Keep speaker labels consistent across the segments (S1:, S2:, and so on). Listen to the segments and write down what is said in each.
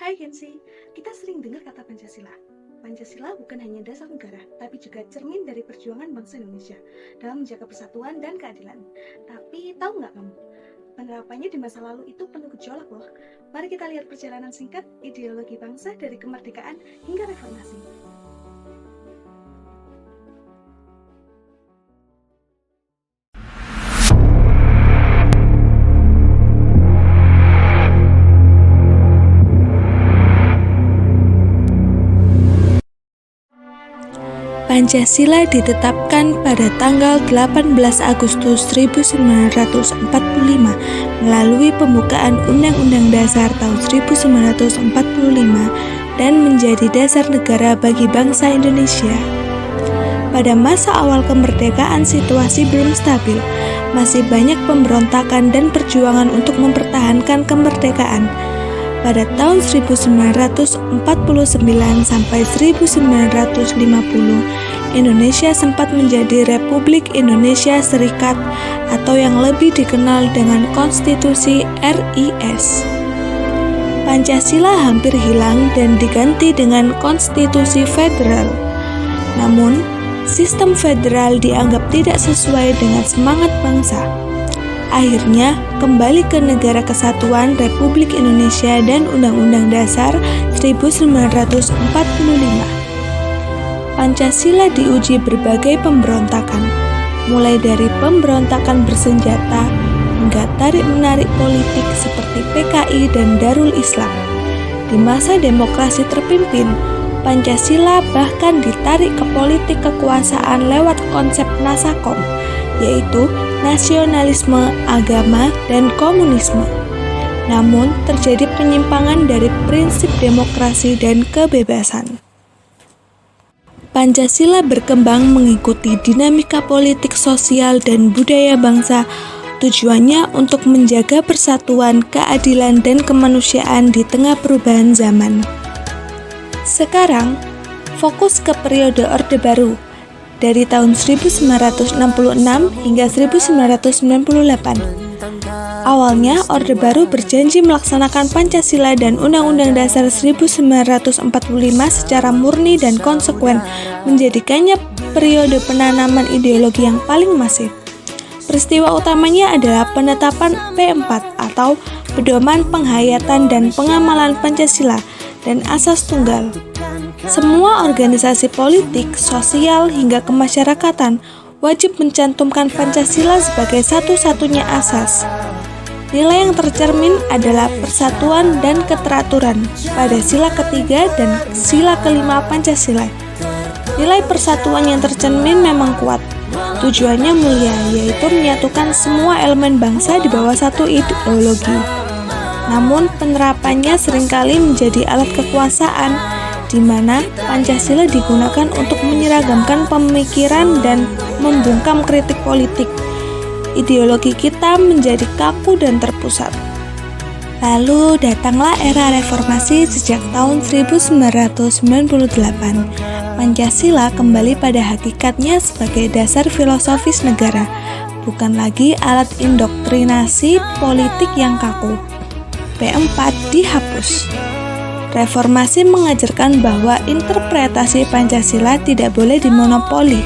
S1: Hai Gensi, kita sering dengar kata Pancasila. Pancasila bukan hanya dasar negara, tapi juga cermin dari perjuangan bangsa Indonesia dalam menjaga persatuan dan keadilan. Tapi tahu nggak kamu, penerapannya di masa lalu itu penuh gejolak loh. Mari kita lihat perjalanan singkat ideologi bangsa dari kemerdekaan hingga reformasi.
S2: Pancasila ditetapkan pada tanggal 18 Agustus 1945 melalui pembukaan Undang-Undang Dasar tahun 1945 dan menjadi dasar negara bagi bangsa Indonesia. Pada masa awal kemerdekaan situasi belum stabil, masih banyak pemberontakan dan perjuangan untuk mempertahankan kemerdekaan. Pada tahun 1949 sampai 1950, Indonesia sempat menjadi Republik Indonesia Serikat atau yang lebih dikenal dengan Konstitusi RIS. Pancasila hampir hilang dan diganti dengan Konstitusi Federal. Namun, sistem federal dianggap tidak sesuai dengan semangat bangsa. Akhirnya, kembali ke Negara Kesatuan Republik Indonesia dan Undang-Undang Dasar 1945. Pancasila diuji berbagai pemberontakan, mulai dari pemberontakan bersenjata hingga tarik-menarik politik seperti PKI dan Darul Islam. Di masa demokrasi terpimpin, Pancasila bahkan ditarik ke politik kekuasaan lewat konsep Nasakom, yaitu nasionalisme, agama, dan komunisme. Namun, terjadi penyimpangan dari prinsip demokrasi dan kebebasan. Pancasila berkembang mengikuti dinamika politik, sosial, dan budaya bangsa. Tujuannya untuk menjaga persatuan, keadilan, dan kemanusiaan di tengah perubahan zaman. Sekarang, fokus ke periode Orde Baru dari tahun 1966 hingga 1998. Awalnya, Orde Baru berjanji melaksanakan Pancasila dan Undang-Undang Dasar 1945 secara murni dan konsekuen, menjadikannya periode penanaman ideologi yang paling masif. Peristiwa utamanya adalah penetapan P4 atau Pedoman Penghayatan dan Pengamalan Pancasila dan Asas Tunggal. Semua organisasi politik, sosial, hingga kemasyarakatan wajib mencantumkan Pancasila sebagai satu-satunya asas. Nilai yang tercermin adalah persatuan dan keteraturan pada sila ketiga dan sila kelima Pancasila. Nilai persatuan yang tercermin memang kuat. Tujuannya mulia, yaitu menyatukan semua elemen bangsa di bawah satu ideologi. Namun penerapannya seringkali menjadi alat kekuasaan, di mana Pancasila digunakan untuk menyeragamkan pemikiran dan membungkam kritik politik. Ideologi kita menjadi kaku dan terpusat. Lalu datanglah era reformasi sejak tahun 1998. Pancasila kembali pada hakikatnya sebagai dasar filosofis negara, bukan lagi alat indoktrinasi politik yang kaku. P4 dihapus. Reformasi mengajarkan bahwa interpretasi Pancasila tidak boleh dimonopoli.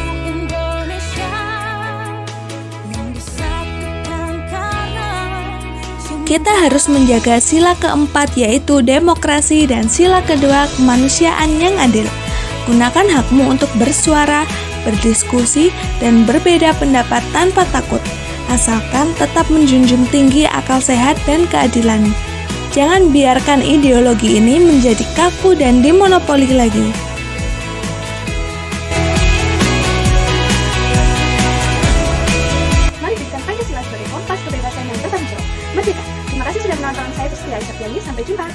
S2: Kita harus menjaga sila keempat, yaitu demokrasi, dan sila kedua, kemanusiaan yang adil. Gunakan hakmu untuk bersuara, berdiskusi, dan berbeda pendapat tanpa takut, asalkan tetap menjunjung tinggi akal sehat dan keadilan. Jangan biarkan ideologi ini menjadi kaku dan dimonopoli lagi.
S1: Mari jadikan Pancasila sebagai kompas kebebasan yang bertanggung jawab. Merdeka! Terima kasih sudah menonton. Saya Priscilla Isaptiani. Sampai jumpa.